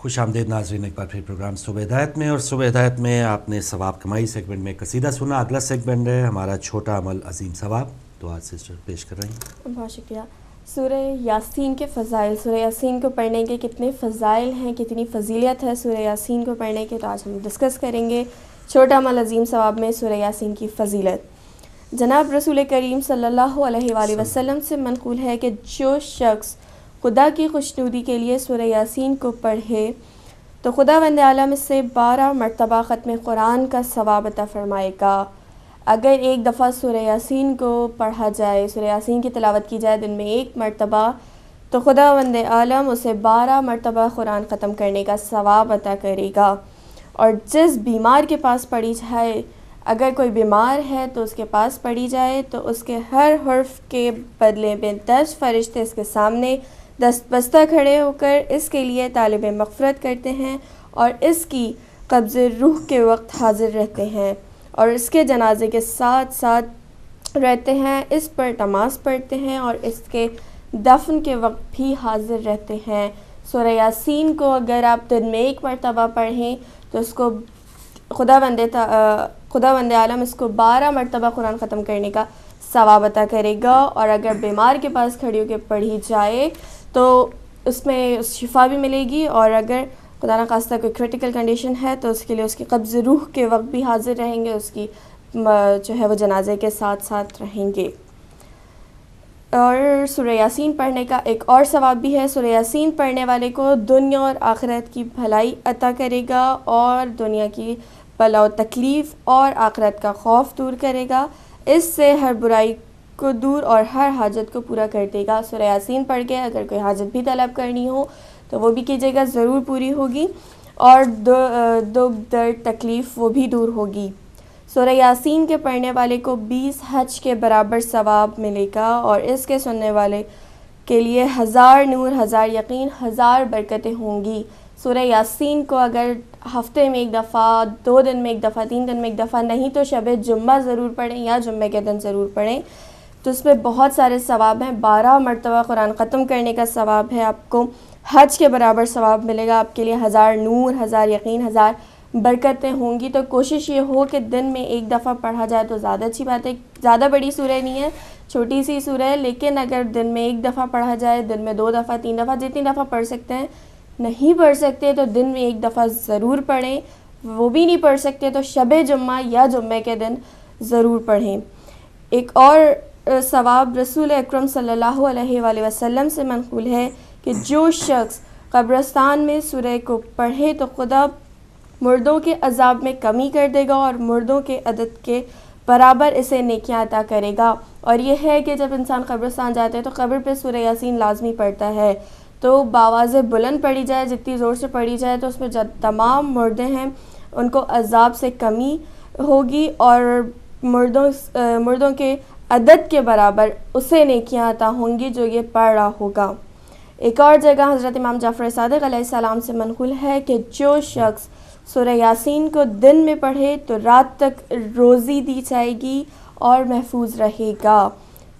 خوش آمدید ناظرین ایک بار پھر پروگرام صبح ہدایت میں، اور صبح ہدایت میں آپ نے ثواب کمائی سیگمنٹ میں قصیدہ سنا۔ اگلا سیگمنٹ ہے ہمارا چھوٹا عمل عظیم ثواب، تو آج سسٹر پیش کر رہی ہیں۔ بہت شکریہ۔ سورہ یاسین کے فضائل، سورہ یاسین کو پڑھنے کے کتنے فضائل ہیں، کتنی فضیلت ہے سورہ یاسین کو پڑھنے کے، تو آج ہم ڈسکس کریں گے چھوٹا عمل عظیم ثواب میں سورہ یاسین کی فضیلت۔ جناب رسول کریم صلی اللہ علیہ وآلہ وسلم سے منقول ہے کہ جو شخص خدا کی خوشنودی کے لیے سورہ یاسین کو پڑھے تو خداوند عالم اس سے 12 مرتبہ ختم قرآن کا ثواب عطا فرمائے گا۔ اگر ایک دفعہ سورہ یاسین کو پڑھا جائے، سورہ یاسین کی تلاوت کی جائے دن میں 1 مرتبہ، تو خداوند عالم اسے 12 مرتبہ قرآن ختم کرنے کا ثواب عطا کرے گا۔ اور جس بیمار کے پاس پڑھی جائے، اگر کوئی بیمار ہے تو اس کے پاس پڑھی جائے تو اس کے ہر حرف کے بدلے میں 10 فرشتے اس کے سامنے دست بستہ کھڑے ہو کر اس کے لیے طالب مغفرت کرتے ہیں اور اس کی قبض روح کے وقت حاضر رہتے ہیں اور اس کے جنازے کے ساتھ ساتھ رہتے ہیں، اس پر نماز پڑھتے ہیں اور اس کے دفن کے وقت بھی حاضر رہتے ہیں۔ سورہ یاسین کو اگر آپ دن میں 1 مرتبہ پڑھیں تو اس کو خداوند عالم اس کو 12 مرتبہ قرآن ختم کرنے کا ثواب عطا کرے گا، اور اگر بیمار کے پاس کھڑی ہو کے پڑھی جائے تو اس میں شفا بھی ملے گی، اور اگر خدا نخواستہ کوئی کریٹیکل کنڈیشن ہے تو اس کے لیے اس کی قبض روح کے وقت بھی حاضر رہیں گے، اس کی جو ہے وہ جنازے کے ساتھ ساتھ رہیں گے۔ اور سورہ یاسین پڑھنے کا ایک اور ثواب بھی ہے، سورہ یاسین پڑھنے والے کو دنیا اور آخرت کی بھلائی عطا کرے گا اور دنیا کی بلا و تکلیف اور آخرت کا خوف دور کرے گا، اس سے ہر برائی کو دور اور ہر حاجت کو پورا کر دے گا۔ سورہ یاسین پڑھ کے اگر کوئی حاجت بھی طلب کرنی ہو تو وہ بھی کیجیے گا، ضرور پوری ہوگی، اور دکھ درد تکلیف وہ بھی دور ہوگی۔ سورہ یاسین کے پڑھنے والے کو 20 حج کے برابر ثواب ملے گا، اور اس کے سننے والے کے لیے 1000 نور، 1000 یقین، 1000 برکتیں ہوں گی۔ سورہ یاسین کو اگر ہفتے میں 1 دفعہ، 2 دن میں 1 دفعہ، 3 دن میں 1 دفعہ، نہیں تو شب جمعہ ضرور پڑھیں یا جمعہ کے دن ضرور پڑھیں، تو اس میں بہت سارے ثواب ہیں۔ 12 مرتبہ قرآن ختم کرنے کا ثواب ہے، آپ کو حج کے برابر ثواب ملے گا، آپ کے لیے 1000 نور، 1000 یقین، 1000 برکتیں ہوں گی۔ تو کوشش یہ ہو کہ دن میں 1 دفعہ پڑھا جائے تو زیادہ اچھی بات ہے۔ زیادہ بڑی سورہ نہیں ہے، چھوٹی سی سورہ ہے، لیکن اگر دن میں 1 دفعہ پڑھا جائے، دن میں 2 دفعہ، 3 دفعہ، جتنی دفعہ پڑھ سکتے ہیں۔ نہیں پڑھ سکتے تو دن میں 1 دفعہ ضرور پڑھیں، وہ بھی نہیں پڑھ سکتے تو شب جمعہ یا جمعہ کے دن ضرور پڑھیں۔ ایک اور ثواب رسول اکرم صلی اللہ علیہ وآلہ وسلم سے منقول ہے کہ جو شخص قبرستان میں سورہ کو پڑھے تو خدا مردوں کے عذاب میں کمی کر دے گا اور مردوں کے عدد کے برابر اسے نیکیاں عطا کرے گا۔ اور یہ ہے کہ جب انسان قبرستان جاتے ہیں تو قبر پہ سورہ یاسین لازمی پڑھتا ہے، تو بآواز بلند پڑھی جائے، جتنی زور سے پڑھی جائے تو اس میں جب تمام مردے ہیں ان کو عذاب سے کمی ہوگی اور مردوں کے عدد کے برابر اسے نیکیاں عطا ہوں گی جو یہ پڑھ رہا ہوگا۔ ایک اور جگہ حضرت امام جعفر صادق علیہ السلام سے منقول ہے کہ جو شخص سورہ یاسین کو دن میں پڑھے تو رات تک روزی دی جائے گی اور محفوظ رہے گا۔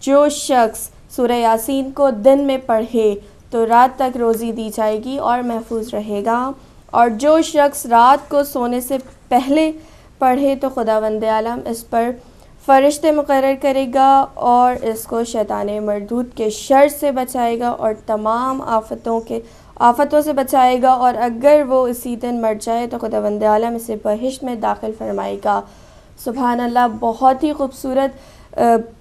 جو شخص سورہ یاسین کو دن میں پڑھے تو رات تک روزی دی جائے گی اور محفوظ رہے گا، اور جو شخص رات کو سونے سے پہلے پڑھے تو خداوند عالم اس پر فرشتے مقرر کرے گا اور اس کو شیطان مردود کے شر سے بچائے گا اور تمام آفتوں سے بچائے گا، اور اگر وہ اسی دن مر جائے تو خداوند عالم اسے بہشت میں داخل فرمائے گا۔ سبحان اللہ، بہت ہی خوبصورت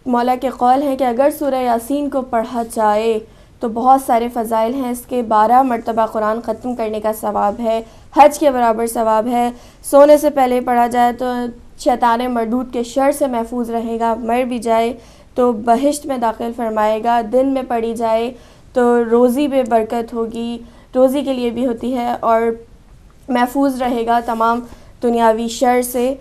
مولا کے قول ہے کہ اگر سورہ یاسین کو پڑھا جائے تو بہت سارے فضائل ہیں اس کے۔ 12 مرتبہ قرآن ختم کرنے کا ثواب ہے، حج کے برابر ثواب ہے، سونے سے پہلے پڑھا جائے تو شیطان مردود کے شر سے محفوظ رہے گا، مر بھی جائے تو بہشت میں داخل فرمائے گا، دن میں پڑھی جائے تو روزی میں برکت ہوگی، روزی کے لیے بھی ہوتی ہے، اور محفوظ رہے گا تمام دنیاوی شر سے۔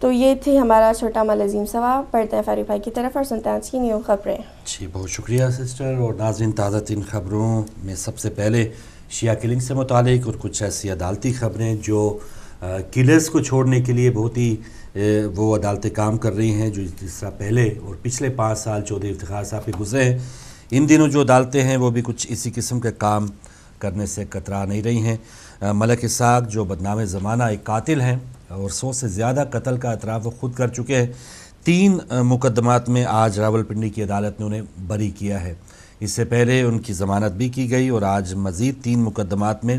تو یہ تھی ہمارا چھوٹا عمل عظیم ثواب۔ پڑھتے ہیں فاروق بھائی کی طرف اور سنتے ہیں آج کی نیو خبریں۔ جی بہت شکریہ سسٹر۔ اور ناظرین، تازہ ترین خبروں میں سب سے پہلے شیعہ کلنگ سے متعلق اور کچھ ایسی عدالتی خبریں جو کلرز کو چھوڑنے کے لیے بہت ہی وہ عدالتیں کام کر رہی ہیں، جو جس طرح پہلے اور پچھلے 5 سال چودھری افتخار صاحب کے گزرے ہیں، ان دنوں جو عدالتیں ہیں وہ بھی کچھ اسی قسم کا کام کرنے سے کترا نہیں رہی ہیں۔ ملک اسحاق جو بدنام زمانہ ایک قاتل ہیں اور 100 سے زیادہ قتل کا اعتراف وہ خود کر چکے ہیں، 3 مقدمات میں آج راولپنڈی کی عدالت نے انہیں بری کیا ہے۔ اس سے پہلے ان کی ضمانت بھی کی گئی اور آج مزید 3 مقدمات میں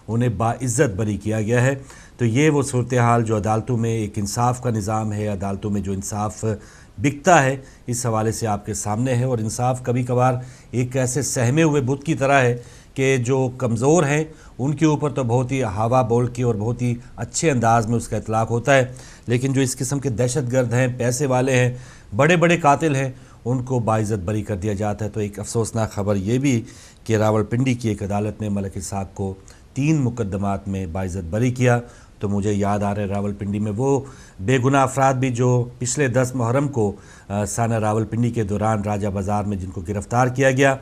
انہیں باعزت بری کیا گیا ہے۔ تو یہ وہ صورتحال جو عدالتوں میں ایک انصاف کا نظام ہے، عدالتوں میں جو انصاف بکتا ہے، اس حوالے سے آپ کے سامنے ہے۔ اور انصاف کبھی کبھار ایک ایسے سہمے ہوئے بت کی طرح ہے کہ جو کمزور ہیں ان کے اوپر تو بہت ہی ہوا بول کے اور بہت ہی اچھے انداز میں اس کا اطلاق ہوتا ہے، لیکن جو اس قسم کے دہشت گرد ہیں، پیسے والے ہیں، بڑے بڑے قاتل ہیں، ان کو باعزت بری کر دیا جاتا ہے۔ تو ایک افسوسناک خبر یہ بھی کہ راولپنڈی کی ایک عدالت نے ملک اسحاق کو 3 مقدمات میں باعزت بری کیا۔ تو مجھے یاد آ رہا ہے راولپنڈی میں وہ بے گناہ افراد بھی جو پچھلے 10 محرم کو سانحہ راولپنڈی کے دوران راجہ بازار میں جن کو گرفتار کیا گیا،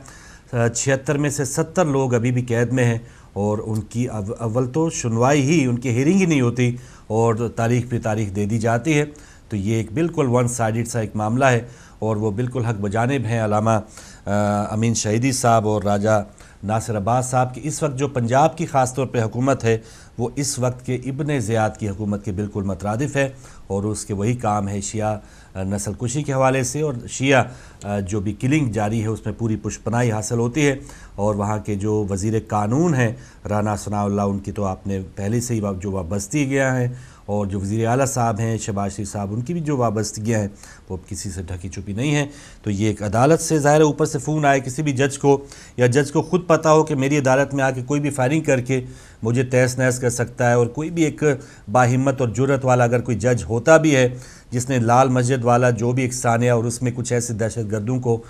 76 میں سے 70 لوگ ابھی بھی قید میں ہیں اور ان کی اول تو سنوائی ہی، ان کی ہیرنگ ہی نہیں ہوتی اور تاریخ پہ تاریخ دے دی جاتی ہے۔ تو یہ ایک بالکل ون سائیڈڈ سا ایک معاملہ ہے اور وہ بالکل حق بجانب ہیں علامہ امین شہیدی صاحب اور راجہ ناصر عباس صاحب کی۔ اس وقت جو پنجاب کی خاص طور پہ حکومت ہے وہ اس وقت کے ابن زیاد کی حکومت کے بالکل مترادف ہے اور اس کے وہی کام ہے شیعہ نسل کشی کے حوالے سے، اور شیعہ جو بھی کلنگ جاری ہے اس میں پوری پشپناہی حاصل ہوتی ہے۔ اور وہاں کے جو وزیر قانون ہیں رانا ثناء اللہ، ان کی تو آپ نے پہلے سے ہی جو وابستگی گیا ہیں، اور جو وزیر اعلیٰ صاحب ہیں شہباز شریف صاحب، ان کی بھی جو وابستگیاں ہیں وہ کسی سے ڈھکی چھپی نہیں ہیں۔ تو یہ ایک عدالت سے ظاہر ہے اوپر سے فون آئے کسی بھی جج کو، یا جج کو خود پتہ ہو کہ میری عدالت میں آ کے کوئی بھی فائرنگ کر کے مجھے تہس نہس کر سکتا ہے، اور کوئی بھی ایک باہمت اور جرت والا اگر کوئی جج ہوتا بھی ہے جس نے لال مسجد والا جو بھی ایک سانحہ اور اس میں کچھ ایسے دہشت گردوں کو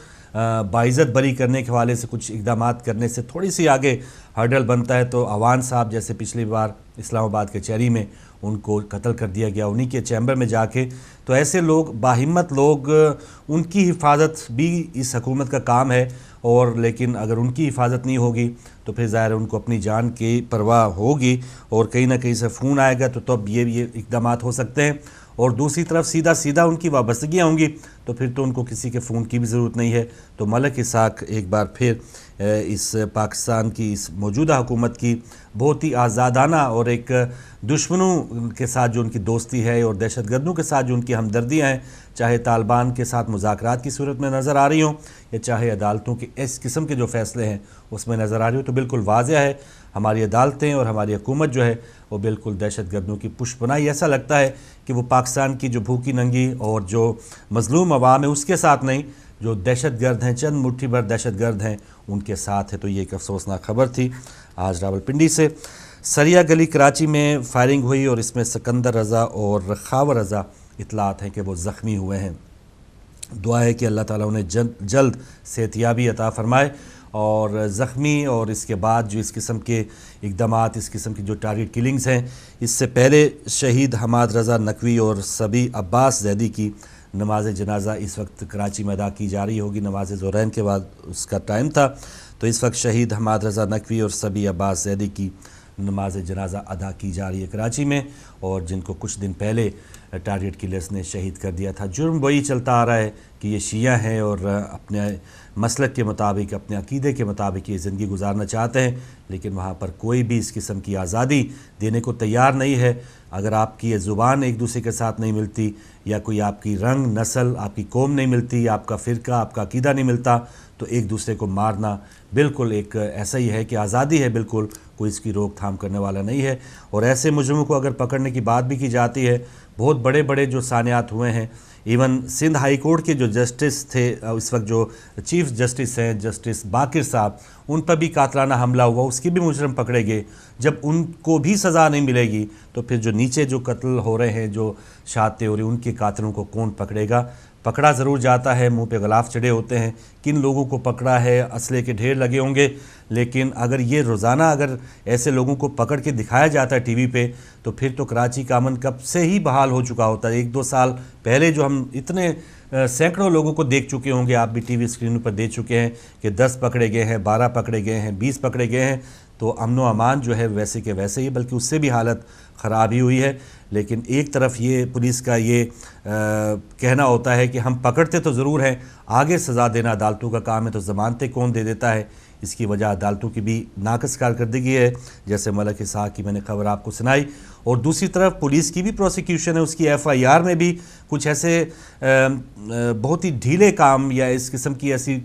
باعزت بری کرنے کے حوالے سے کچھ اقدامات کرنے سے تھوڑی سی آگے ہرڈل بنتا ہے، تو عوان صاحب جیسے پچھلی بار اسلام آباد کے چہری میں ان کو قتل کر دیا گیا انہی کے چیمبر میں جا کے، تو ایسے لوگ باہمت لوگ، ان کی حفاظت بھی اس حکومت کا کام ہے، اور لیکن اگر ان کی حفاظت نہیں ہوگی تو پھر ظاہر ان کو اپنی جان کی پرواہ ہوگی اور کہیں نہ کہیں سے فون آئے گا تو تب یہ اقدامات ہو سکتے ہیں۔ اور دوسری طرف سیدھا ان کی وابستگیاں ہوں گی تو پھر تو ان کو کسی کے فون کی بھی ضرورت نہیں ہے۔ تو ملک اسحاق ایک بار پھر اس پاکستان کی اس موجودہ حکومت کی بہت ہی آزادانہ اور ایک دشمنوں کے ساتھ جو ان کی دوستی ہے اور دہشت گردوں کے ساتھ جو ان کی ہمدردیاں ہیں، چاہے طالبان کے ساتھ مذاکرات کی صورت میں نظر آ رہی ہوں یا چاہے عدالتوں کے اس قسم کے جو فیصلے ہیں اس میں نظر آ رہی ہوں، تو بالکل واضح ہے ہماری عدالتیں اور ہماری حکومت جو ہے وہ بالکل دہشت گردوں کی پشپناہی، ایسا لگتا ہے کہ وہ پاکستان کی جو بھوکی ننگی اور جو مظلوم عوام ہے اس کے ساتھ نہیں، جو دہشت گرد ہیں، چند مٹھی بھر دہشت گرد ہیں، ان کے ساتھ ہے۔ تو یہ ایک افسوسناک خبر تھی آج راولپنڈی سے۔ سریا گلی کراچی میں فائرنگ ہوئی اور اس میں سکندر رضا اور خاور رضا اطلاعات ہیں کہ وہ زخمی ہوئے ہیں۔ دعا ہے کہ اللہ تعالیٰ انہیں جلد صحتیابی عطا فرمائے، اور زخمی اور اس کے بعد جو اس قسم کے اقدامات، اس قسم کی جو ٹارگٹ کلنگز ہیں، اس سے پہلے شہید حماد رضا نقوی اور صبی عباس زیدی کی نماز جنازہ اس وقت کراچی میں ادا کی جا رہی ہوگی۔ نماز ظہرین کے بعد اس کا ٹائم تھا، تو اس وقت شہید حماد رضا نقوی اور صبی عباس زیدی کی نماز جنازہ ادا کی جا رہی ہے کراچی میں، اور جن کو کچھ دن پہلے ٹارگٹ کلرز نے شہید کر دیا تھا۔ جرم وہی چلتا آ رہا ہے کہ یہ شیعہ ہیں اور اپنے مسلک کے مطابق، اپنے عقیدے کے مطابق یہ زندگی گزارنا چاہتے ہیں، لیکن وہاں پر کوئی بھی اس قسم کی آزادی دینے کو تیار نہیں ہے۔ اگر آپ کی یہ زبان ایک دوسرے کے ساتھ نہیں ملتی، یا کوئی آپ کی رنگ، نسل، آپ کی قوم نہیں ملتی، آپ کا فرقہ، آپ کا عقیدہ نہیں ملتا، تو ایک دوسرے کو مارنا بالکل ایک ایسا ہی ہے کہ آزادی ہے، بالکل کوئی اس کی روک تھام کرنے والا نہیں ہے۔ اور ایسے مجرموں کو اگر پکڑنے کی بات بھی کی جاتی ہے، بہت بڑے بڑے جو سانحات ہوئے ہیں، ایون سندھ ہائی کورٹ کے جو جسٹس تھے اس وقت، جو چیف جسٹس ہیں جسٹس باقر صاحب، ان پر بھی قاتلانہ حملہ ہوا، اس کے بھی مجرم پکڑے گئے۔ جب ان کو بھی سزا نہیں ملے گی تو پھر جو نیچے جو قتل ہو رہے ہیں، جو شہادتیں ہو رہی ہیں، ان کے قاتلوں کو کون پکڑے گا؟ پکڑا ضرور جاتا ہے، منہ پہ غلاف چڑھے ہوتے ہیں، کن لوگوں کو پکڑا ہے، اسلحے کے ڈھیر لگے ہوں گے، لیکن اگر یہ روزانہ اگر ایسے لوگوں کو پکڑ کے دکھایا جاتا ہے ٹی وی پہ، تو پھر تو کراچی کا امن کب سے ہی بحال ہو چکا ہوتا ہے۔ 1-2 سال پہلے جو ہم اتنے سینکڑوں لوگوں کو دیکھ چکے ہوں گے، آپ بھی ٹی وی اسکرینوں پر دیکھ چکے ہیں کہ 10 پکڑے گئے ہیں، 12 پکڑے گئے ہیں، 20 پکڑے گئے ہیں، تو امن و امان جو ہے ویسے کے ویسے ہی، بلکہ اس سے بھی حالت خراب ہی ہوئی ہے۔ لیکن ایک طرف یہ پولیس کا یہ کہنا ہوتا ہے کہ ہم پکڑتے تو ضرور ہیں، آگے سزا دینا عدالتوں کا کام ہے، تو ضمانتیں کون دے دیتا ہے، اس کی وجہ عدالتوں کی بھی ناقص کارکردگی ہے، جیسے ملک اسحاق کی میں نے خبر آپ کو سنائی، اور دوسری طرف پولیس کی بھی پروسیکیوشن ہے، اس کی ایف آئی آر میں بھی کچھ ایسے بہت ہی ڈھیلے کام یا اس قسم کی ایسی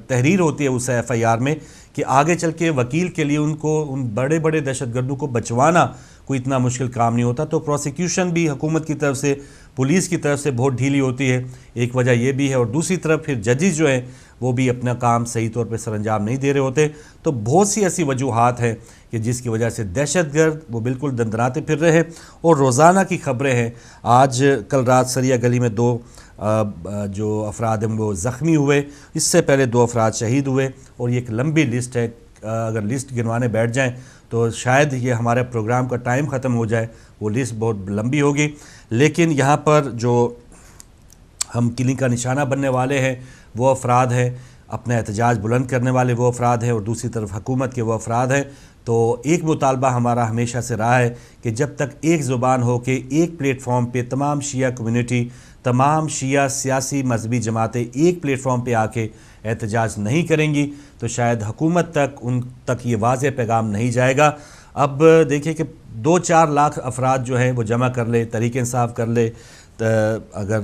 تحریر ہوتی ہے اس ایف آئی آر میں کہ آگے چل کے وکیل کے لیے ان بڑے بڑے دہشت گردوں کو بچوانا کوئی اتنا مشکل کام نہیں ہوتا. تو پروسیکیوشن بھی حکومت کی طرف سے، پولیس کی طرف سے بہت ڈھیلی ہوتی ہے، ایک وجہ یہ بھی ہے، اور دوسری طرف پھر ججز جو ہیں وہ بھی اپنا کام صحیح طور پہ سر انجام نہیں دے رہے ہوتے. تو بہت سی ایسی وجوہات ہیں کہ جس کی وجہ سے دہشت گرد وہ بالکل دندناتے پھر رہے ہیں. اور روزانہ کی خبریں ہیں، آج کل رات سریا گلی میں 2 جو افراد ہیں وہ زخمی ہوئے، اس سے پہلے 2 افراد شہید ہوئے، اور یہ ایک لمبی لسٹ ہے. اگر لسٹ گنوانے بیٹھ جائیں تو شاید یہ ہمارے پروگرام کا ٹائم ختم ہو جائے، وہ لسٹ بہت لمبی ہوگی. لیکن یہاں پر جو ہم کلنگ کا نشانہ بننے والے ہیں وہ افراد ہیں، اپنا احتجاج بلند کرنے والے وہ افراد ہیں، اور دوسری طرف حکومت کے وہ افراد ہیں. تو ایک مطالبہ ہمارا ہمیشہ سے رہا ہے کہ جب تک ایک زبان ہو کے ایک پلیٹ فارم پہ تمام شیعہ کمیونٹی، تمام شیعہ سیاسی مذہبی جماعتیں ایک پلیٹ فارم پہ آ کے احتجاج نہیں کریں گی تو شاید حکومت ان تک یہ واضح پیغام نہیں جائے گا. اب دیکھیں کہ 2-4 لاکھ افراد جو ہیں وہ جمع کر لے، تحریک انصاف کر لے، اگر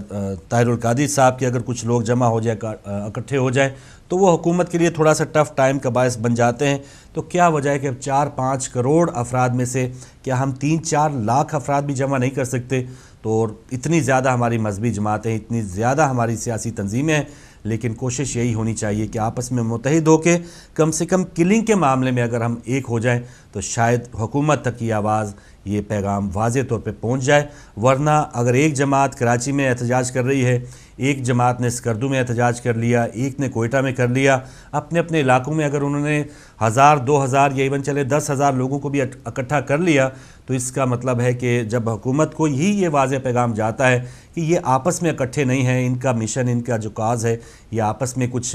طاہر القادری صاحب کے اگر کچھ لوگ جمع ہو جائے، اکٹھے ہو جائیں، تو وہ حکومت کے لیے تھوڑا سا ٹف ٹائم کا باعث بن جاتے ہیں. تو کیا وجہ ہے کہ 4-5 کروڑ افراد میں سے کیا ہم 3-4 لاکھ افراد بھی جمع نہیں کر سکتے؟ تو اتنی زیادہ ہماری مذہبی جماعتیں، اتنی زیادہ ہماری سیاسی تنظیمیں ہیں، لیکن کوشش یہی ہونی چاہیے کہ آپس میں متحد ہو کے کم سے کم کلنگ کے معاملے میں اگر ہم ایک ہو جائیں تو شاید حکومت تک یہ آواز، یہ پیغام واضح طور پہ پہنچ جائے. ورنہ اگر ایک جماعت کراچی میں احتجاج کر رہی ہے، ایک جماعت نے اسکردو میں احتجاج کر لیا، ایک نے کوئٹہ میں کر لیا، اپنے اپنے علاقوں میں اگر انہوں نے 1000-2000 یا ایون چلے 10,000 لوگوں کو بھی اکٹھا کر لیا، تو اس کا مطلب ہے کہ جب حکومت کو ہی یہ واضح پیغام جاتا ہے کہ یہ آپس میں اکٹھے نہیں ہیں، ان کا مشن، ان کا جو کاز ہے، یہ آپس میں کچھ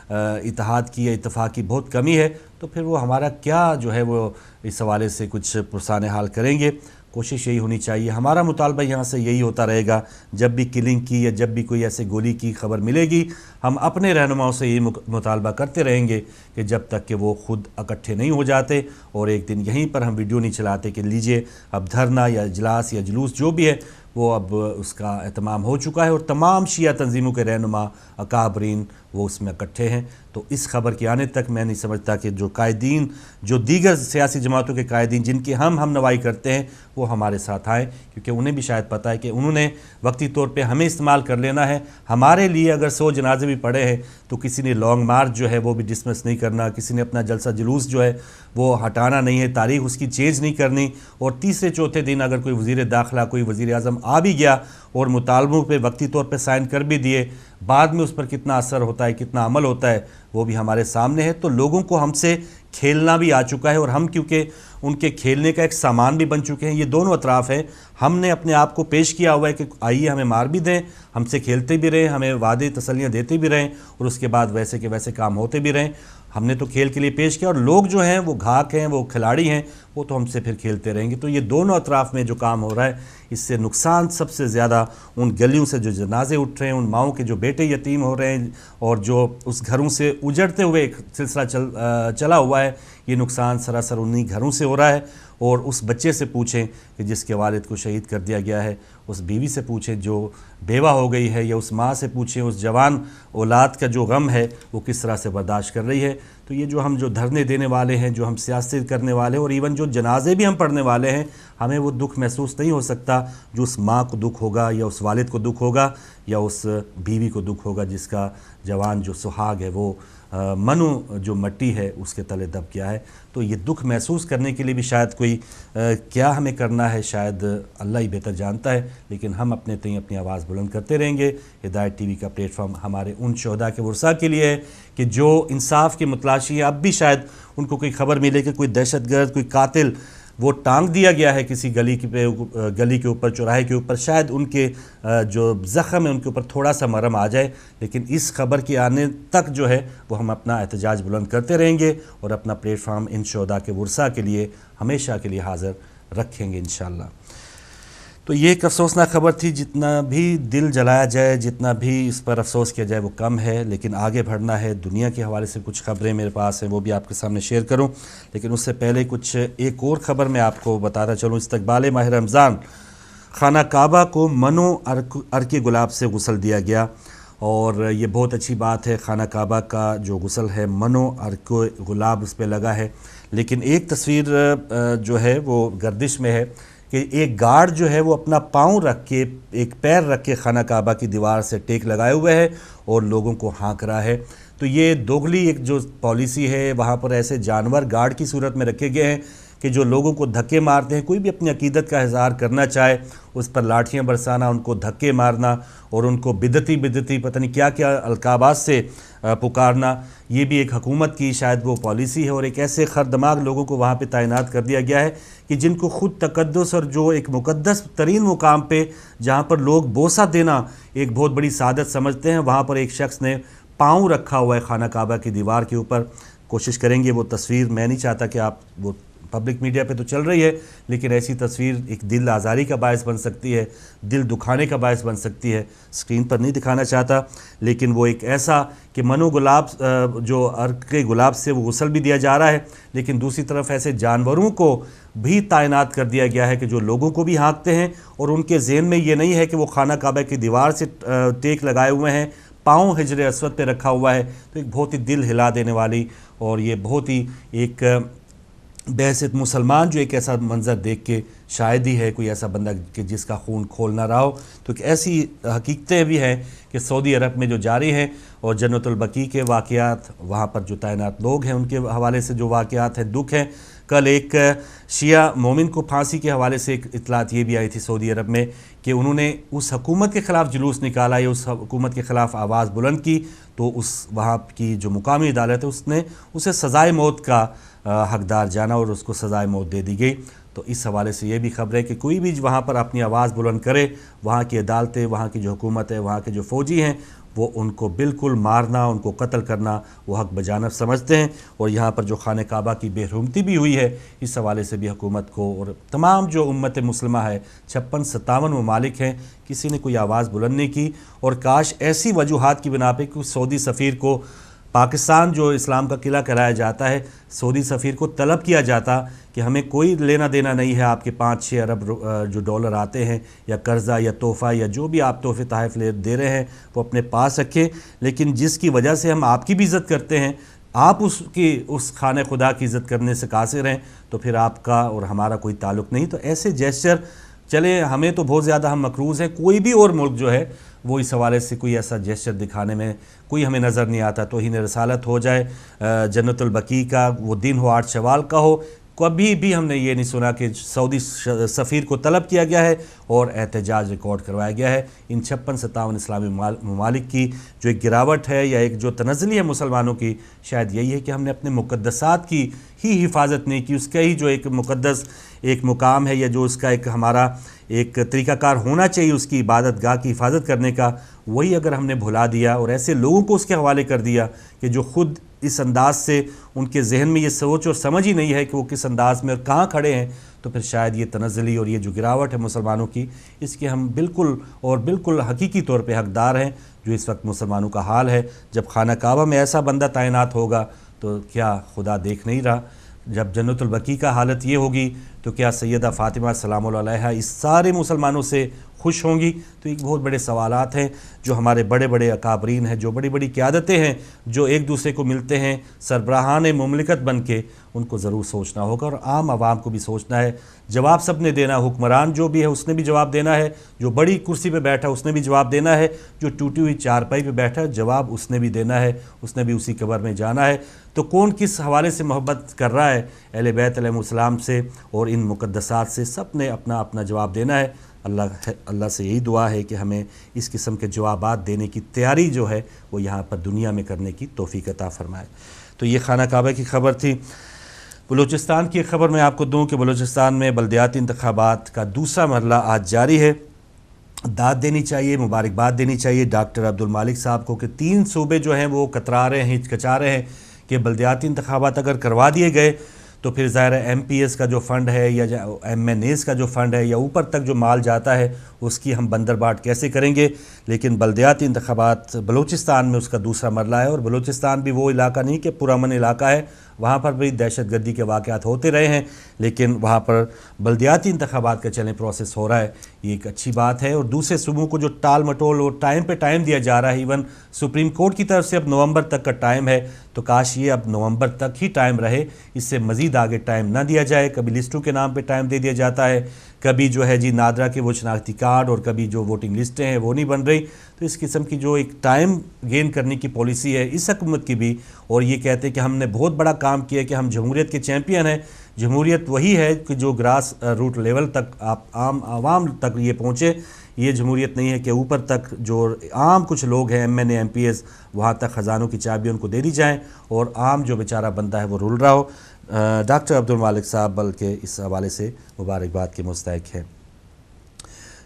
اتحاد کی یا اتفاق کی بہت کمی ہے، تو پھر وہ ہمارا کیا جو ہے وہ اس حوالے سے کچھ پرسان حال کریں گے. کوشش یہی ہونی چاہیے. ہمارا مطالبہ یہاں سے یہی ہوتا رہے گا، جب بھی کلنگ کی یا جب بھی کوئی ایسے گولی کی خبر ملے گی، ہم اپنے رہنماؤں سے یہ مطالبہ کرتے رہیں گے کہ جب تک کہ وہ خود اکٹھے نہیں ہو جاتے اور ایک دن یہیں پر ہم ویڈیو نہیں چلاتے کہ لیجئے اب دھرنا یا اجلاس یا جلوس جو بھی ہے وہ اب اس کا اہتمام ہو چکا ہے اور تمام شیعہ تنظیموں کے رہنما اکابرین وہ اس میں اکٹھے ہیں. تو اس خبر کے آنے تک میں نہیں سمجھتا کہ جو قائدین، جو دیگر سیاسی جماعتوں کے قائدین جن کی ہم نوائی کرتے ہیں وہ ہمارے ساتھ آئیں، کیونکہ انہیں بھی شاید پتہ ہے کہ انہوں نے وقتی طور پہ ہمیں استعمال کر لینا ہے. ہمارے لیے اگر 100 جنازے بھی پڑے ہیں تو کسی نے لانگ مارچ جو ہے وہ بھی ڈسمس نہیں کرنا، کسی نے اپنا جلسہ جلوس جو ہے وہ ہٹانا نہیں ہے، تاریخ اس کی چینج نہیں کرنی. اور تیسرے چوتھے دن اگر کوئی وزیر داخلہ، کوئی وزیر اعظم آ بھی گیا اور مطالبوں پہ وقتی طور پہ سائن کر بھی دیے، بعد میں اس پر کتنا اثر ہوتا ہے، کتنا عمل ہوتا ہے، وہ بھی ہمارے سامنے ہے. تو لوگوں کو ہم سے کھیلنا بھی آ چکا ہے اور ہم کیونکہ ان کے کھیلنے کا ایک سامان بھی بن چکے ہیں. یہ دونوں اطراف ہیں. ہم نے اپنے آپ کو پیش کیا ہوا ہے کہ آئیے ہمیں مار بھی دیں، ہم سے کھیلتے بھی رہیں، ہمیں وعدے تسلیاں دیتے بھی رہیں اور اس کے بعد ویسے کے ویسے کام ہوتے بھی رہیں. ہم نے تو کھیل کے لیے پیش کیا اور لوگ جو ہیں وہ گھاک ہیں، وہ کھلاڑی ہیں، وہ تو ہم سے پھر کھیلتے رہیں گے. تو یہ دونوں اطراف میں جو کام ہو رہا ہے اس سے نقصان سب سے زیادہ ان گلیوں سے جو جنازے اٹھ رہے ہیں، ان ماؤں کے جو بیٹے یتیم ہو رہے ہیں اور جو اس گھروں سے اجڑتے ہوئے ایک سلسلہ چلا ہوا ہے، یہ نقصان سراسر انہی گھروں سے ہو رہا ہے. اور اس بچے سے پوچھیں کہ جس کے والد کو شہید کر دیا گیا ہے، اس بیوی سے پوچھیں جو بیوہ ہو گئی ہے، یا اس ماں سے پوچھیں اس جوان اولاد کا جو غم ہے وہ کس طرح سے برداشت کر رہی ہے. تو یہ جو ہم جو دھرنے دینے والے ہیں، جو ہم سیاست کرنے والے ہیں اور ایون جو جنازے بھی ہم پڑھنے والے ہیں، ہمیں وہ دکھ محسوس نہیں ہو سکتا جو اس ماں کو دکھ ہوگا یا اس والد کو دکھ ہوگا یا اس بیوی کو دکھ ہوگا جس کا جوان جو سہاگ ہے وہ منو جو مٹی ہے اس کے تلے دب گیا ہے. تو یہ دکھ محسوس کرنے کے لیے بھی شاید کوئی کیا ہمیں کرنا ہے شاید اللہ ہی بہتر جانتا ہے، لیکن ہم اپنے تئیں اپنی آواز بلند کرتے رہیں گے. ہدایت ٹی وی کا پلیٹ فارم ہمارے ان شہداء کے ورثاء کے لیے ہے کہ جو انصاف کے متلاشی ہیں. اب بھی شاید ان کو کوئی خبر ملے کہ کوئی دہشت گرد، کوئی قاتل وہ ٹانگ دیا گیا ہے کسی گلی کے اوپر، چوراہے کے اوپر، شاید ان کے جو زخم ہے ان کے اوپر تھوڑا سا مرہم آ جائے. لیکن اس خبر کے آنے تک جو ہے وہ ہم اپنا احتجاج بلند کرتے رہیں گے اور اپنا پلیٹ فارم ان شہداء کے ورثاء کے لیے ہمیشہ کے لیے حاضر رکھیں گے انشاءاللہ. تو یہ ایک افسوسناک خبر تھی. جتنا بھی دل جلایا جائے، جتنا بھی اس پر افسوس کیا جائے وہ کم ہے، لیکن آگے بڑھنا ہے. دنیا کے حوالے سے کچھ خبریں میرے پاس ہیں، وہ بھی آپ کے سامنے شیئر کروں. لیکن اس سے پہلے ایک اور خبر میں آپ کو بتاتا چلوں. استقبال ماہ رمضان، خانہ کعبہ کو منو عرق گلاب سے غسل دیا گیا، اور یہ بہت اچھی بات ہے. خانہ کعبہ کا جو غسل ہے منو عرق گلاب اس پہ لگا ہے. لیکن ایک تصویر جو ہے وہ گردش میں ہے کہ ایک گارڈ جو ہے وہ اپنا پاؤں رکھ کے، ایک پیر رکھ کے خانہ کعبہ کی دیوار سے ٹیک لگائے ہوئے ہے اور لوگوں کو ہانک رہا ہے. تو یہ دوگلی ایک جو پالیسی ہے، وہاں پر ایسے جانور گارڈ کی صورت میں رکھے گئے ہیں کہ جو لوگوں کو دھکے مارتے ہیں. کوئی بھی اپنی عقیدت کا اظہار کرنا چاہے اس پر لاٹھیاں برسانا، ان کو دھکے مارنا اور ان کو بدعتی پتہ نہیں کیا کیا القابات سے پکارنا، یہ بھی ایک حکومت کی شاید وہ پالیسی ہے. اور ایک ایسے خردماغ لوگوں کو وہاں پہ تعینات کر دیا گیا ہے کہ جن کو خود تقدس اور جو ایک مقدس ترین مقام پہ جہاں پر لوگ بوسہ دینا ایک بہت بڑی سعادت سمجھتے ہیں، وہاں پر ایک شخص نے پاؤں رکھا ہوا ہے خانہ کعبہ کی دیوار کے اوپر. کوشش کریں گے وہ تصویر، میں نہیں چاہتا کہ آپ وہ پبلک میڈیا پہ تو چل رہی ہے، لیکن ایسی تصویر ایک دل آزاری کا باعث بن سکتی ہے، دل دکھانے کا باعث بن سکتی ہے. اسکرین پر نہیں دکھانا چاہتا، لیکن وہ ایک ایسا کہ منو گلاب جو عرق گلاب سے وہ غسل بھی دیا جا رہا ہے، لیکن دوسری طرف ایسے جانوروں کو بھی تعینات کر دیا گیا ہے کہ جو لوگوں کو بھی ہانکتے ہیں، اور ان کے ذہن میں یہ نہیں ہے کہ وہ خانہ کعبہ کی دیوار سے ٹیک لگائے ہوئے ہیں، پاؤں حجر اسود پہ رکھا ہوا ہے. تو ایک بہت ہی دل ہلا دینے والی، اور یہ بہت ہی ایک بحیثیت مسلمان جو ایک ایسا منظر دیکھ کے، شاید ہی ہے کوئی ایسا بندہ کہ جس کا خون کھول نہ رہا ہو. تو ایک ایسی حقیقتیں بھی ہیں کہ سعودی عرب میں جو جاری ہیں، اور جنت البقیع کے واقعات، وہاں پر جو تعینات لوگ ہیں ان کے حوالے سے جو واقعات ہیں، دکھ ہیں. کل ایک شیعہ مومن کو پھانسی کے حوالے سے ایک اطلاعات یہ بھی آئی تھی سعودی عرب میں کہ انہوں نے اس حکومت کے خلاف جلوس نکالا یا اس حکومت کے خلاف آواز بلند کی، تو اس وہاں کی جو مقامی عدالت ہے اس نے اسے سزائے موت کا حقدار جانا اور اس کو سزائے موت دے دی گئی. تو اس حوالے سے یہ بھی خبر ہے کہ کوئی بھی وہاں پر اپنی آواز بلند کرے، وہاں کی عدالتیں، وہاں کی جو حکومت ہے، وہاں کے جو فوجی ہیں، وہ ان کو بالکل مارنا، ان کو قتل کرنا وہ حق بجانب سمجھتے ہیں. اور یہاں پر جو خانہ کعبہ کی بے حرمتی بھی ہوئی ہے، اس حوالے سے بھی حکومت کو اور تمام جو امت مسلمہ ہے، 56-57 ممالک ہیں، کسی نے کوئی آواز بلند نہیں کی. اور کاش ایسی وجوہات کی بنا پہ کہ سعودی سفیر کو، پاکستان جو اسلام کا قلعہ کرایا جاتا ہے، سعودی سفیر کو طلب کیا جاتا کہ ہمیں کوئی لینا دینا نہیں ہے، آپ کے 5-6 ارب جو ڈالر آتے ہیں یا قرضہ یا تحفہ یا جو بھی آپ تحفے تحائف دے رہے ہیں وہ اپنے پاس رکھیں. لیکن جس کی وجہ سے ہم آپ کی بھی عزت کرتے ہیں، آپ اس خانہ خدا کی عزت کرنے سے قاصر ہیں، تو پھر آپ کا اور ہمارا کوئی تعلق نہیں. تو ایسے جیسچر چلے، ہمیں تو بہت زیادہ ہم مقروض ہیں. کوئی بھی اور ملک جو ہے وہ اس حوالے سے کوئی ایسا جیسچر دکھانے میں کوئی ہمیں نظر نہیں آتا. توہین رسالت ہو جائے، جنت البقیع کا وہ دن ہو، 8 شوال کا ہو، کبھی بھی ہم نے یہ نہیں سنا کہ سعودی سفیر کو طلب کیا گیا ہے اور احتجاج ریکارڈ کروایا گیا ہے. ان 56-57 اسلامی ممالک کی جو ایک گراوٹ ہے یا ایک جو تنزلی ہے مسلمانوں کی، شاید یہی ہے کہ ہم نے اپنے مقدسات کی ہی حفاظت نہیں کی. اس کا ہی جو ایک مقدس ایک مقام ہے، یا جو اس کا ایک ہمارا ایک طریقہ کار ہونا چاہیے اس کی عبادت گاہ کی حفاظت کرنے کا، وہی اگر ہم نے بھلا دیا اور ایسے لوگوں کو اس کے حوالے کر دیا کہ جو خود اس انداز سے، ان کے ذہن میں یہ سوچ اور سمجھ ہی نہیں ہے کہ وہ کس انداز میں اور کہاں کھڑے ہیں، تو پھر شاید یہ تنزلی اور یہ جو گراوٹ ہے مسلمانوں کی، اس کے ہم بالکل حقیقی طور پہ حقدار ہیں. جو اس وقت مسلمانوں کا حال ہے، جب خانہ کعبہ میں ایسا بندہ تعینات ہوگا تو کیا خدا دیکھ نہیں رہا؟ جب جنت البقیع کا حالت یہ ہوگی تو کیا سیدہ فاطمہ سلام اللہ علیہا اس سارے مسلمانوں سے خوش ہوں گی؟ تو ایک بہت بڑے سوالات ہیں جو ہمارے بڑے بڑے اکابرین ہیں، جو بڑی بڑی قیادتیں ہیں، جو ایک دوسرے کو ملتے ہیں سربراہان مملکت بن کے، ان کو ضرور سوچنا ہوگا اور عام عوام کو بھی سوچنا ہے. جواب سب نے دینا، حکمران جو بھی ہے اس نے بھی جواب دینا ہے، جو بڑی کرسی پہ بیٹھا اس نے بھی جواب دینا ہے، جو ٹوٹی ہوئی چارپائی پہ بیٹھا جواب اس نے بھی دینا ہے، اس نے بھی اسی قبر میں جانا ہے. تو کون کس حوالے سے محبت کر رہا ہے اہل بیت علیہ السلام سے اور ان مقدسات سے، سب نے اپنا اپنا جواب دینا ہے. اللہ سے یہی دعا ہے کہ ہمیں اس قسم کے جوابات دینے کی تیاری جو ہے وہ یہاں پر دنیا میں کرنے کی توفیق عطا فرمائے. تو یہ خانہ کعبہ کی خبر تھی. بلوچستان کی ایک خبر میں آپ کو دوں کہ بلوچستان میں بلدیاتی انتخابات کا دوسرا مرحلہ آج جاری ہے. داد دینی چاہیے، مبارکباد دینی چاہیے ڈاکٹر عبدالمالک صاحب کو کہ 3 صوبے جو ہیں وہ کترا رہے ہیں، ہچکچا رہے ہیں کہ بلدیاتی انتخابات اگر کروا دیے گئے تو پھر ظاہر ہے ایم پی ایس کا جو فنڈ ہے یا ایم این ایز کا جو فنڈ ہے یا اوپر تک جو مال جاتا ہے اس کی ہم بندر باٹ کیسے کریں گے. لیکن بلدیاتی انتخابات بلوچستان میں اس کا دوسرا مرحلہ ہے، اور بلوچستان بھی وہ علاقہ نہیں کہ پرامن علاقہ ہے، وہاں پر بھی دہشت گردی کے واقعات ہوتے رہے ہیں، لیکن وہاں پر بلدیاتی انتخابات کا چلیں پروسیس ہو رہا ہے، یہ ایک اچھی بات ہے. اور دوسرے صوبوں کو جو ٹال مٹول اور ٹائم پہ ٹائم دیا جا رہا ہے، ایون سپریم کورٹ کی طرف سے اب نومبر تک کا ٹائم ہے، تو کاش یہ اب نومبر تک ہی ٹائم رہے، اس سے مزید آگے ٹائم نہ دیا جائے. کبھی لسٹوں کے نام پہ ٹائم دے دیا جاتا ہے، کبھی جو ہے جی نادرا کے وہ شناختی کارڈ، اور کبھی جو ووٹنگ لسٹیں ہیں وہ نہیں بن رہی. تو اس قسم کی جو ایک ٹائم گین کرنے کی پالیسی ہے اس حکومت کی بھی، اور یہ کہتے ہیں کہ ہم نے بہت بڑا کام کیا کہ ہم جمہوریت کے چیمپئن ہیں. جمہوریت وہی ہے کہ جو گراس روٹ لیول تک آپ عام عوام تک یہ پہنچے. یہ جمہوریت نہیں ہے کہ اوپر تک جو عام کچھ لوگ ہیں M N A M P S وہاں تک خزانوں کی چابیاں ان کو دے دی جائیں اور عام جو بیچارہ بندہ ہے وہ رول رہا ہو. ڈاکٹر عبدالمالک صاحب بلکہ اس حوالے سے مبارکباد کے مستحق ہیں.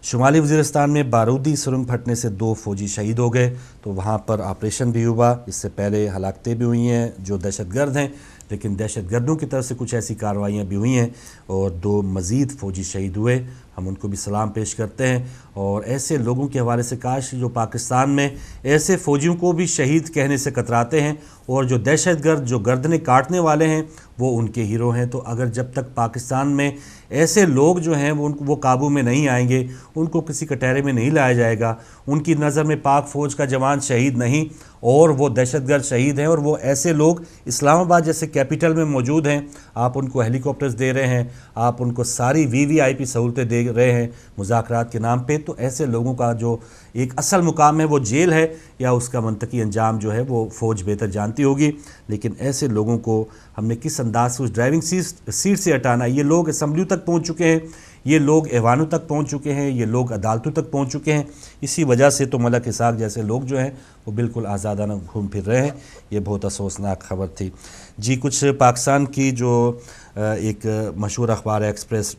شمالی وزیرستان میں بارودی سرنگ پھٹنے سے 2 فوجی شہید ہو گئے، تو وہاں پر آپریشن بھی ہوا. اس سے پہلے ہلاکتیں بھی ہوئی ہیں جو دہشت گرد ہیں، لیکن دہشت گردوں کی طرف سے کچھ ایسی کارروائیاں بھی ہوئی ہیں اور 2 مزید فوجی شہید ہوئے. ہم ان کو بھی سلام پیش کرتے ہیں. اور ایسے لوگوں کے حوالے سے کاش جو پاکستان میں ایسے فوجیوں کو بھی شہید کہنے سے کتراتے ہیں، اور جو دہشت گرد جو گردنیں کاٹنے والے ہیں وہ ان کے ہیرو ہیں. تو اگر جب تک پاکستان میں ایسے لوگ جو ہیں وہ قابو میں نہیں آئیں گے، ان کو کسی کٹہرے میں نہیں لایا جائے گا، ان کی نظر میں پاک فوج کا جوان شہید نہیں اور وہ دہشت گرد شہید ہیں، اور وہ ایسے لوگ اسلام آباد جیسے کیپٹل میں موجود ہیں. آپ ان کو ہیلی کاپٹرز دے رہے ہیں، آپ ان کو ساری وی وی آئی پی سہولتیں دے رہے ہیں مذاکرات کے نام پہ. تو ایسے لوگوں کا جو ایک اصل مقام ہے وہ جیل ہے، یا اس کا منطقی انجام جو ہے وہ فوج بہتر جانتی ہوگی. لیکن ایسے لوگوں کو ہم نے کس انداز سے اس ڈرائیونگ سیٹ سے ہٹانا. یہ لوگ اسمبلیوں تک پہنچ چکے ہیں، یہ لوگ ایوانوں تک پہنچ چکے ہیں، یہ لوگ عدالتوں تک پہنچ چکے ہیں. اسی وجہ سے تو ملک اسحاق جیسے لوگ جو ہیں وہ بالکل آزادانہ گھوم پھر رہے ہیں. یہ بہت افسوسناک خبر تھی. جی کچھ پاکستان کی جو ایک مشہور اخبار ہے ایکسپریس،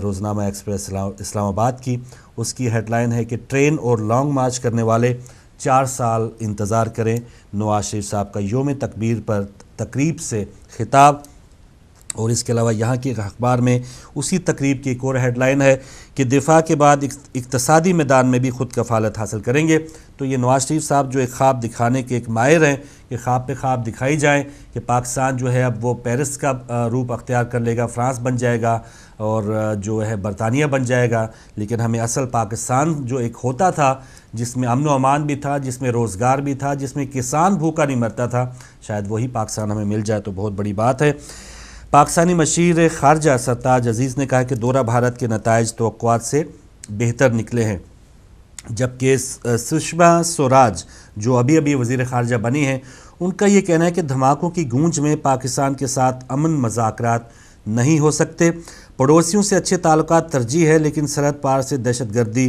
روزنامہ ایکسپریس اسلام آباد کی، اس کی ہیڈ لائن ہے کہ ٹرین اور لانگ مارچ کرنے والے 4 سال انتظار کریں. نواز شریف صاحب کا یوم تکبیر پر تقریب سے خطاب. اور اس کے علاوہ یہاں کے اخبار میں اسی تقریب کی ایک اور ہیڈ لائن ہے کہ دفاع کے بعد اقتصادی میدان میں بھی خود کفالت حاصل کریں گے. تو یہ نواز شریف صاحب جو ایک خواب دکھانے کے ایک ماہر ہیں کہ خواب پہ خواب دکھائی جائیں کہ پاکستان جو ہے اب وہ پیرس کا روپ اختیار کر لے گا، فرانس بن جائے گا اور جو ہے برطانیہ بن جائے گا. لیکن ہمیں اصل پاکستان جو ایک ہوتا تھا جس میں امن و امان بھی تھا، جس میں روزگار بھی تھا، جس میں کسان بھوکا نہیں مرتا تھا، شاید وہی پاکستان ہمیں مل جائے تو بہت بڑی بات ہے. پاکستانی مشیر خارجہ سرتاج عزیز نے کہا کہ دورہ بھارت کے نتائج توقعات سے بہتر نکلے ہیں، جبکہ سشما سوراج جو ابھی وزیر خارجہ بنی ہیں ان کا یہ کہنا ہے کہ دھماکوں کی گونج میں پاکستان کے ساتھ امن مذاکرات نہیں ہو سکتے. پڑوسیوں سے اچھے تعلقات ترجیح ہے، لیکن سرحد پار سے دہشت گردی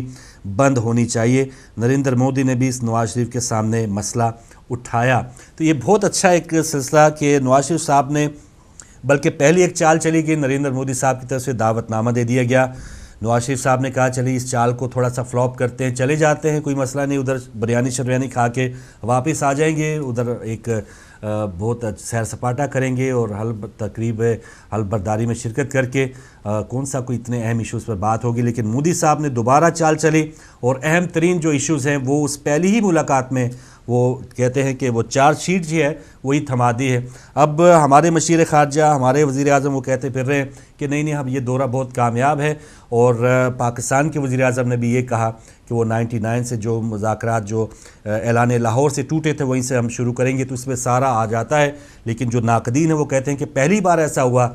بند ہونی چاہیے. نریندر مودی نے بھی اس نواز شریف کے سامنے مسئلہ اٹھایا. تو یہ بہت اچھا ایک سلسلہ کہ نواز شریف صاحب نے، بلکہ پہلی ایک چال چلی گئی، نریندر مودی صاحب کی طرف سے دعوت نامہ دے دیا گیا. نواز شریف صاحب نے کہا چلیے اس چال کو تھوڑا سا فلاپ کرتے ہیں، چلے جاتے ہیں، کوئی مسئلہ نہیں، ادھر بریانی شریانی کھا کے واپس آ جائیں گے، ادھر ایک بہت سیر سپاٹا کریں گے اور تقریب حل برداری میں شرکت کر کے کون سا کوئی اتنے اہم ایشوز پر بات ہوگی. لیکن مودی صاحب نے دوبارہ چال چلی اور اہم ترین جو ایشوز ہیں وہ اس پہلی ہی ملاقات میں وہ کہتے ہیں کہ وہ چارج شیٹ جو ہے وہی تھما دی ہے. اب ہمارے مشیر خارجہ، ہمارے وزیر اعظم وہ کہتے پھر رہے ہیں کہ نہیں اب یہ دورہ بہت کامیاب ہے. اور پاکستان کے وزیر اعظم نے بھی یہ کہا کہ وہ 99 سے جو مذاکرات جو اعلان لاہور سے ٹوٹے تھے وہیں سے ہم شروع کریں گے، تو اس میں سارا آ جاتا ہے. لیکن جو ناقدین ہیں وہ کہتے ہیں کہ پہلی بار ایسا ہوا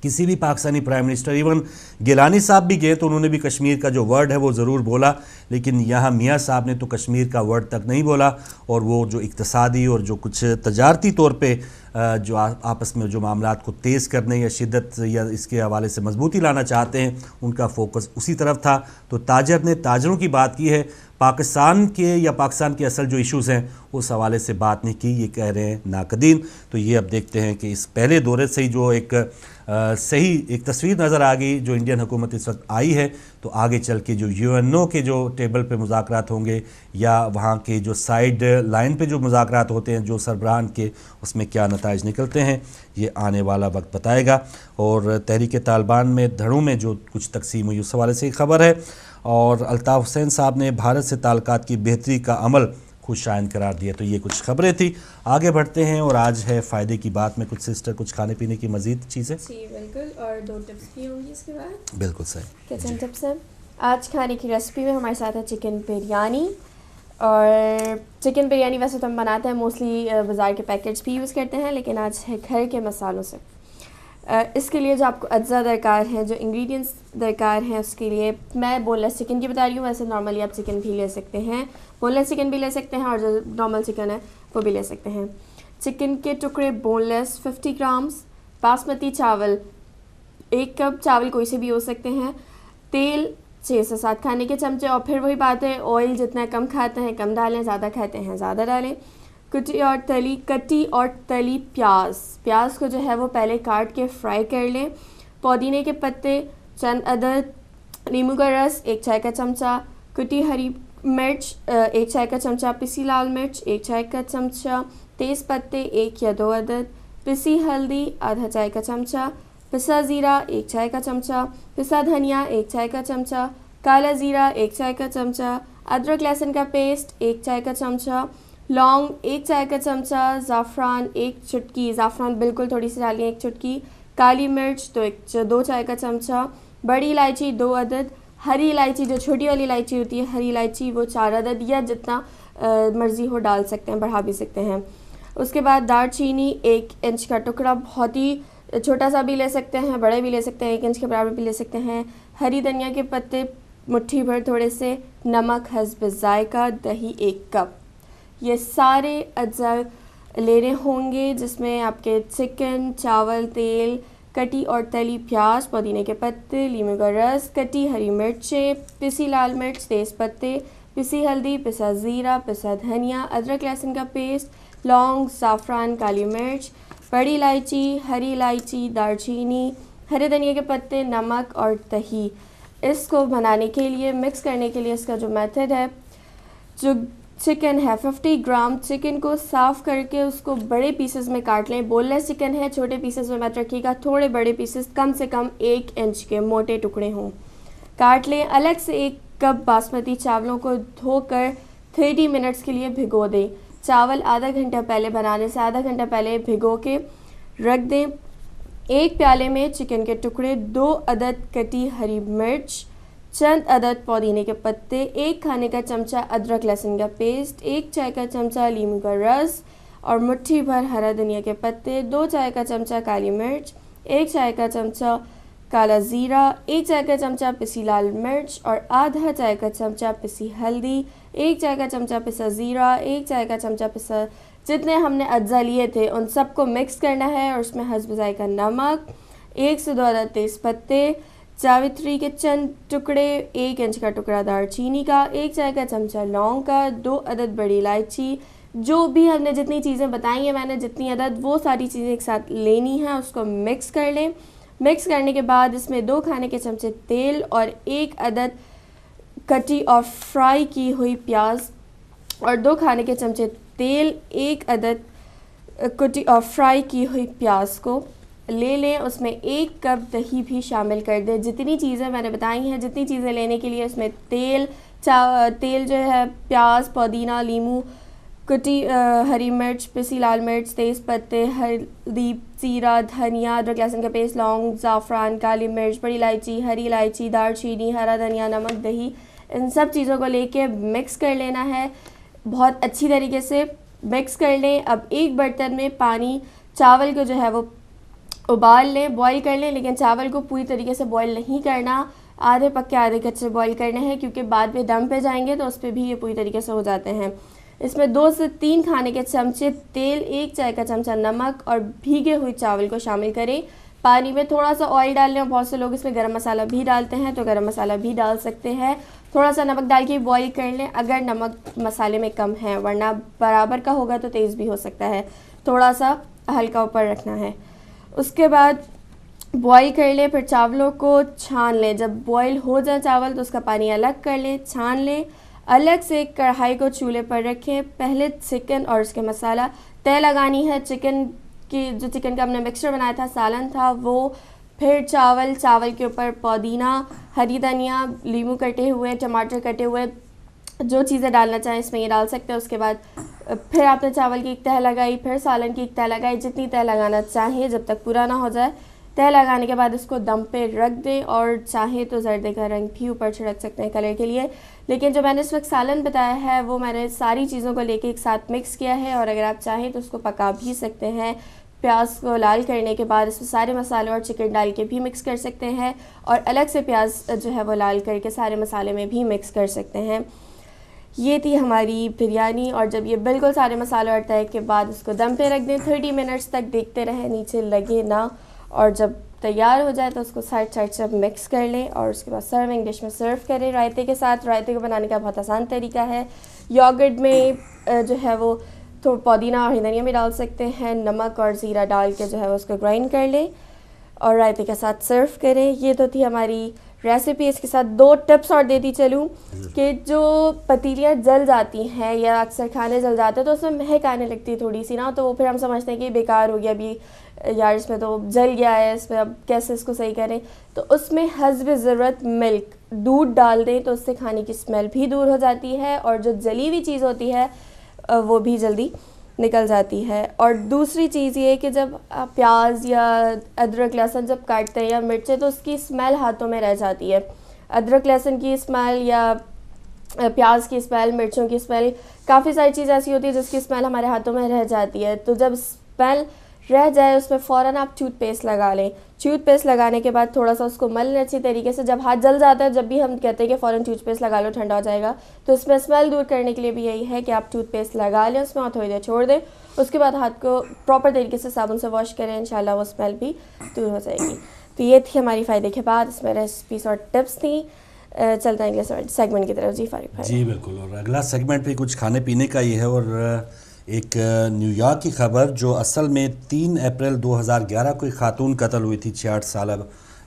کسی بھی Pakistani prime minister, even Gilani صاحب بھی گئے تو انہوں نے بھی کشمیر کا جو ورڈ ہے وہ ضرور بولا، لیکن یہاں میاں صاحب نے تو کشمیر کا ورڈ تک نہیں بولا. اور وہ جو اقتصادی اور جو کچھ تجارتی طور پہ جو آپس میں جو معاملات کو تیز کرنے یا شدت یا اس کے حوالے سے مضبوطی لانا چاہتے ہیں ان کا فوکس اسی طرف تھا. تو تاجر نے تاجروں کی بات کی ہے، پاکستان کے یا پاکستان کے اصل جو ایشوز ہیں اس حوالے سے بات نہیں کی، یہ کہہ رہے ہیں ناقدین۔ تو یہ اب دیکھتے ہیں کہ اس پہلے دورے سے ہی جو ایک صحیح ایک تصویر نظر آ گئی جو انڈین حکومت اس وقت آئی ہے، تو آگے چل کے جو UNO کے جو ٹیبل پہ مذاکرات ہوں گے یا وہاں کے جو سائیڈ لائن پہ جو مذاکرات ہوتے ہیں جو سربراہان کے، اس میں کیا نتائج نکلتے ہیں یہ آنے والا وقت بتائے گا۔ اور تحریک طالبان میں دھڑوں میں جو کچھ تقسیم ہوئی اس حوالے سے ایک خبر ہے، اور الطاف حسین صاحب نے بھارت سے تعلقات کی بہتری کا عمل خوش آئند قرار دیا۔ تو یہ کچھ خبریں تھیں، آگے بڑھتے ہیں اور آج ہے فائدے کی بات میں کچھ سسٹر کچھ کھانے پینے کی مزید چیزیں۔ جی بالکل، اور 2 ٹپس بھی ہوں گی اس کے بعد۔ بالکل صحیح، کچن ٹپس ہیں آج کھانے کی ریسپی میں ہمارے ساتھ ہے چکن بریانی۔ اور چکن بریانی ویسے تو ہم بناتے ہیں موسٹلی بازار کے پیکٹس بھی یوز کرتے ہیں، لیکن آج ہے گھر کے مسالوں سے۔ اس کے لیے جو آپ کو اجزاء درکار ہیں، جو انگریڈینٹس درکار ہیں، اس کے لیے میں بون لیس چکن کی بتا رہی ہوں، ویسے نارملی آپ چکن بھی لے سکتے ہیں، بون لیس چکن بھی لے سکتے ہیں، اور جو نارمل چکن ہے وہ بھی لے سکتے ہیں۔ چکن کے ٹکڑے بون لیس 50 گرامز، باسمتی چاول 1 کپ، چاول کوئی سے بھی ہو سکتے ہیں، تیل 6 سے 7 کھانے کے چمچے، اور پھر وہی بات ہے آئل جتنا کم کھاتے ہیں کم ڈالیں، زیادہ کھاتے ہیں زیادہ ڈالیں۔ کٹی اور تلی پیاز کو جو ہے وہ پہلے کاٹ کے فرائی کر لیں۔ پودینے کے پتے چند عدد، لیموں کا رس 1 چائے کا چمچہ، کٹی ہری مرچ 1 چائے کا چمچہ، پسی لال مرچ 1 چائے کا چمچہ، تیز پتے 1 یا 2 عدد، پسی ہلدی آدھا چائے کا چمچہ، پسا زیرہ 1 چائے کا چمچہ، پسا دھنیا 1 چائے کا چمچہ، کالا زیرہ 1 چائے کا چمچہ، ادرک لہسن کا پیسٹ 1 چائے کا چمچہ، لونگ 1 چائے کا چمچہ، زعفران 1 چٹکی، زعفران بالکل تھوڑی سی ڈالیں 1 چٹکی، کالی مرچ 2 چائے کا چمچہ، بڑی الائچی 2 عدد، ہری الائچی جو چھوٹی والی الائچی ہوتی ہے ہری الائچی وہ 4 عدد، یا جتنا مرضی ہو ڈال سکتے ہیں، بڑھا بھی سکتے ہیں۔ اس کے بعد دار چینی 1 انچ کا ٹکڑا، بہت ہی چھوٹا سا بھی لے سکتے ہیں، بڑے بھی لے سکتے ہیں، 1 انچ کے برابر بھی لے سکتے ہیں، ہری دھنیا کے پتے مٹھی بھر تھوڑے سے، نمک حسب ذائقہ، دہی 1 کپ۔ یہ سارے اجزاء لینے ہوں گے، جس میں آپ کے چکن، چاول، تیل، کٹی اور تلی پیاز، پودینے کے پتے، لیموں کا رس، کٹی ہری مرچیں، پسی لال مرچ، تیز پتے، پسی ہلدی، پسا زیرہ، پسا دھنیا، ادرک لہسن کا پیسٹ، لونگ، زعفران، کالی مرچ، بڑی الائچی، ہری الائچی، دار چینی، ہرے دھنیا کے پتے، نمک اور دہی۔ اس کو بنانے کے لیے، مکس کرنے کے لیے اس کا جو میتھڈ ہے، جو چکن ہے 50 گرام، چکن کو صاف کر کے اس کو بڑے پیسز میں کاٹ لیں۔ بون لیس چکن ہے، چھوٹے پیسز میں مت رکھیے گا، تھوڑے بڑے پیسز، کم سے کم 1 انچ کے موٹے ٹکڑے ہوں، کاٹ لیں۔ الگ سے 1 کپ باسمتی چاولوں کو دھو کر 30 منٹس کے لیے بھگو دیں۔ چاول آدھا گھنٹہ پہلے، بنانے سے آدھا گھنٹہ پہلے بھگو کے رکھ دیں۔ 1 پیالے میں چکن کے ٹکڑے، 2 عدد کٹی ہری مرچ، چند عدد پودینے کے پتے، 1 کھانے کا چمچہ ادرک لہسن کا پیسٹ، 1 چائے کا چمچہ لیموں کا رس اور مٹھی بھر ہرا دھنیا کے پتے، 2 چائے کا چمچہ کالی مرچ، 1 چائے کا چمچہ کالا زیرہ، 1 چائے کا چمچہ پسی لال مرچ اور آدھا چائے کا چمچہ پسی ہلدی، 1 چائے کا چمچہ پسا زیرہ، 1 چائے کا چمچہ پسا، جتنے ہم نے اجزاء لیے تھے ان سب کو مکس کرنا ہے، اور اس میں حسب ذائقہ نمک، 1 سے 2 عدد تیز پتے، جاوتری کے چند ٹکڑے، 1 انچ کا ٹکڑا دار چینی کا، 1 چائے کا چمچہ لونگ کا، 2 عدد بڑی الائچی۔ جو بھی ہم نے جتنی چیزیں بتائی ہیں میں نے جتنی عدد، وہ ساری چیزیں ایک ساتھ لینی ہیں، اس کو مکس کر لیں۔ مکس کرنے کے بعد اس میں 2 کھانے کے چمچے تیل اور 1 عدد کٹی اور فرائی کی ہوئی پیاز، اور 2 کھانے کے چمچے تیل، 1 عدد کٹی اور فرائی کی ہوئی پیاز کو لے لیں۔ اس میں 1 کپ دہی بھی شامل کر دیں۔ جتنی چیزیں میں نے بتائی ہیں، جتنی چیزیں لینے کے لیے، اس میں تیل جو ہے، پیاز، پودینہ، لیموں، کٹی ہری مرچ، پسی لال مرچ، تیز پتے، ہلدی، زیرہ، دھنیا، ادرک لہسن کا پیسٹ، لونگ، زعفران، کالی مرچ، بڑی الائچی، ہری الائچی، دار چینی، ہرا دھنیا، نمک، دہی، ان سب چیزوں کو لے کے مکس کر لینا ہے، بہت اچھی طریقے سے مکس کر لیں۔ اب ایک برتن میں پانی، چاول کو جو ہے وہ ابال لیں، بوائل کر لیں، لیکن چاول کو پوری طریقے سے بوائل نہیں کرنا، آدھے پکے آدھے کچے بوائل کرنے ہیں، کیونکہ بعد میں دم پہ جائیں گے تو اس پہ بھی یہ پوری طریقے سے ہو جاتے ہیں۔ اس میں 2 سے 3 کھانے کے چمچے تیل، 1 چائے کا چمچہ نمک اور بھیگے ہوئے چاول کو شامل کریں۔ پانی میں تھوڑا سا آئل ڈال لیں، اور بہت سے لوگ اس میں گرم مسالہ بھی ڈالتے ہیں تو گرم مسالہ بھی ڈال سکتے ہیں. تھوڑا سا نمک ڈال کے بوائل کر لیں اگر نمک مسالے میں کم ہے، ورنہ برابر کا ہوگا تو تیز بھی ہو سکتا ہے. تھوڑا سا ہلکا اوپر رکھنا ہے. اس کے بعد بوائل کر لیں، پھر چاولوں کو چھان لیں. جب بوائل ہو جائے چاول تو اس کا پانی الگ کر لیں، چھان لیں. الگ سے ایک کڑھائی کو چولہے پر رکھیں. پہلے چکن اور اس کے مسالہ تہ لگانی ہے. چکن کی جو چکن کا ہم نے مکسچر بنایا تھا، سالن تھا وہ، پھر چاول کے اوپر پودینہ، ہری دھنیا، لیموں کٹے ہوئے، ٹماٹر کٹے ہوئے، جو چیزیں ڈالنا چاہیں اس میں یہ ڈال سکتے ہیں. اس کے بعد پھر آپ نے چاول کی ایک تہ لگائی، پھر سالن کی ایک تہ لگائی، جتنی تہ لگانا چاہیے جب تک پورا نہ ہو جائے. تہ لگانے کے بعد اس کو دم پہ رکھ دیں، اور چاہیں تو زردے کا رنگ بھی اوپر چھڑک سکتے ہیں کلر کے لیے. لیکن جو میں نے اس وقت سالن بتایا ہے وہ میں نے ساری چیزوں کو لے کے ایک ساتھ مکس کیا ہے، اور اگر آپ چاہیں تو اس کو پکا بھی سکتے ہیں. پیاز کو لال کرنے کے بعد اس میں سارے مسالے اور چکن ڈال کے بھی مکس کر سکتے ہیں، اور الگ سے پیاز جو ہے وہ لال کر کے سارے مسالے میں بھی مکس کر سکتے ہیں. یہ تھی ہماری بریانی. اور جب یہ بالکل سارے مسالے اور تہ کے بعد اس کو دم پہ رکھ دیں. 30 منٹس تک دیکھتے رہیں نیچے لگے نہ، اور جب تیار ہو جائے تو اس کو سائڈ سے مکس کر لیں، اور اس کے بعد سرونگ ڈش میں سرو کریں رائتے کے ساتھ. رائتے کو بنانے کا بہت آسان طریقہ ہے. یوگرٹ میں جو ہے وہ تو پودینہ اور دھنیا بھی ڈال سکتے ہیں. نمک اور زیرہ ڈال کے جو ہے اس کو گرائنڈ کر لیں اور رائتے کے ساتھ سرو کریں. یہ تو تھی ہماری ریسیپی. اس کے ساتھ 2 ٹپس اور دیتی چلوں کہ جو پتیلیاں جل جاتی ہیں یا اکثر کھانے جل جاتے ہیں تو اس میں مہک آنے لگتی ہے تھوڑی سی نا، تو وہ پھر ہم سمجھتے ہیں کہ بیکار ہو گیا، ابھی یار اس میں تو جل گیا ہے، اس میں اب کیسے اس کو صحیح کریں. تو اس میں حسب ضرورت ملک، دودھ ڈال دیں تو اس سے کھانے کی اسمیل بھی دور ہو جاتی ہے، اور جو جلی ہوئی چیز ہوتی ہے وہ بھی جلدی نکل جاتی ہے. اور دوسری چیز یہ کہ جب آپ پیاز یا ادرک لہسن جب کاٹتے ہیں یا مرچیں تو اس کی اسمیل ہاتھوں میں رہ جاتی ہے. ادرک لہسن کی اسمیل یا پیاز کی اسمیل، مرچوں کی اسمیل، کافی ساری چیز ایسی ہوتی ہے جس کی اسمیل ہمارے ہاتھوں میں رہ جاتی ہے. تو جب اسمیل رہ جائے اس میں فوراً آپ ٹوتھ پیسٹ لگا لیں. ٹوتھ پیسٹ لگانے کے بعد تھوڑا سا اس کو مل لیں اچھی طریقے سے. جب ہاتھ جل جاتا ہے جب بھی ہم کہتے ہیں کہ فوراً ٹوتھ پیسٹ لگا لو ٹھنڈا ہو جائے گا، تو اس میں اسمیل دور کرنے کے لیے بھی یہی ہے کہ آپ ٹوتھ پیسٹ لگا لیں اس میں اور تھوڑی دیر چھوڑ دیں. اس کے بعد ہاتھ کو پراپر طریقے سے صابن سے واش کریں، انشاءاللہ وہ اسمیل بھی دور ہو جائے گی. تو یہ تھی ہماری فائدے کے بعد اس میں ریسیپیز اور ٹپس تھیں. چلتے ہیں اگلے سیگمنٹ کی طرف. جی فاروق بھائی. جی بالکل. اور اگلا سیگمنٹ بھی کچھ کھانے پینے کا ہی ہے، اور ایک نیو یارک کی خبر جو اصل میں 3 اپریل 2011 کو ایک خاتون قتل ہوئی تھی، 66 سالہ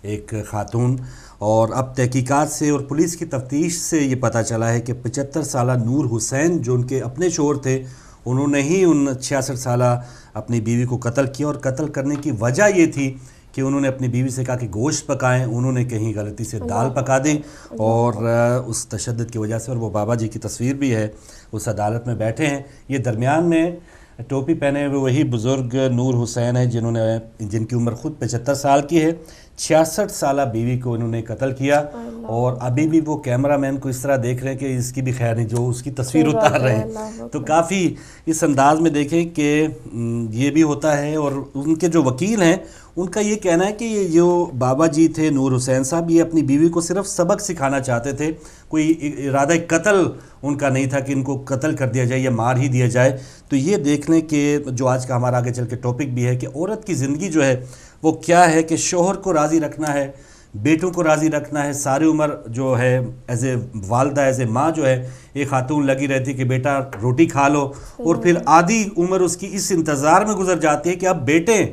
ایک خاتون. اور اب تحقیقات سے اور پولیس کی تفتیش سے یہ پتہ چلا ہے کہ 75 سالہ نور حسین جو ان کے اپنے شوہر تھے، انہوں نے ہی ان 66 سالہ اپنی بیوی کو قتل کیا. اور قتل کرنے کی وجہ یہ تھی کہ انہوں نے اپنی بیوی سے کہا کہ گوشت پکائیں، انہوں نے کہیں غلطی سے دال پکا دی، اور اس تشدد کی وجہ سے. اور وہ بابا جی کی تصویر بھی ہے، اس عدالت میں بیٹھے ہیں. یہ درمیان میں ٹوپی پہنے ہوئے وہی بزرگ نور حسین ہیں جن کی عمر خود 75 سال کی ہے. 66 سالہ بیوی کو انہوں نے قتل کیا، اور ابھی بھی وہ کیمرہ مین کو اس طرح دیکھ رہے ہیں کہ اس کی بھی خیر نہیں، جو اس کی تصویر اتار رہے ہیں. تو کافی اس انداز میں دیکھیں کہ یہ بھی ہوتا ہے. اور ان کے جو وکیل ہیں ان کا یہ کہنا ہے کہ یہ جو بابا جی تھے نور حسین صاحب، یہ اپنی بیوی کو صرف سبق سکھانا چاہتے تھے، کوئی ارادہ قتل ان کا نہیں تھا کہ ان کو قتل کر دیا جائے یا مار ہی دیا جائے. تو یہ دیکھ لیں کہ جو آج کا ہمارا آگے چل کے ٹاپک بھی ہے کہ عورت کی زندگی جو ہے وہ کیا ہے، کہ شوہر کو راضی رکھنا ہے، بیٹوں کو راضی رکھنا ہے. ساری عمر جو ہے ایز اے والدہ، ایز اے ماں جو ہے ایک خاتون لگی رہتی کہ بیٹا روٹی کھا لو، اور پھر آدھی عمر اس کی اس انتظار میں گزر جاتی ہے کہ اب بیٹے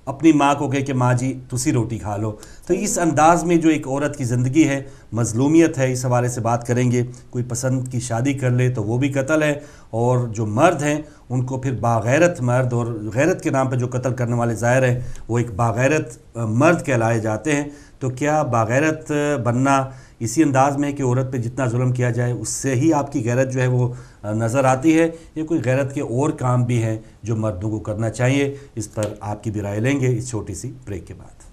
اپنی ماں کو کہے کہ ماں جی تسی روٹی کھا لو. تو اس انداز میں جو ایک عورت کی زندگی ہے، مظلومیت ہے، اس حوالے سے بات کریں گے. کوئی پسند کی شادی کر لے تو وہ بھی قتل ہے، اور جو مرد ہیں ان کو پھر باغیرت مرد، اور غیرت کے نام پہ جو قتل کرنے والے ظاہر ہیں وہ ایک باغیرت مرد کہلائے جاتے ہیں. تو کیا باغیرت بننا اسی انداز میں ہے کہ عورت پہ جتنا ظلم کیا جائے اس سے ہی آپ کی غیرت جو ہے وہ نظر آتی ہے، یا کوئی غیرت کے اور کام بھی ہیں جو مردوں کو کرنا چاہیے؟ اس پر آپ کی بھی رائے لیں گے اس چھوٹی سی بریک کے بعد.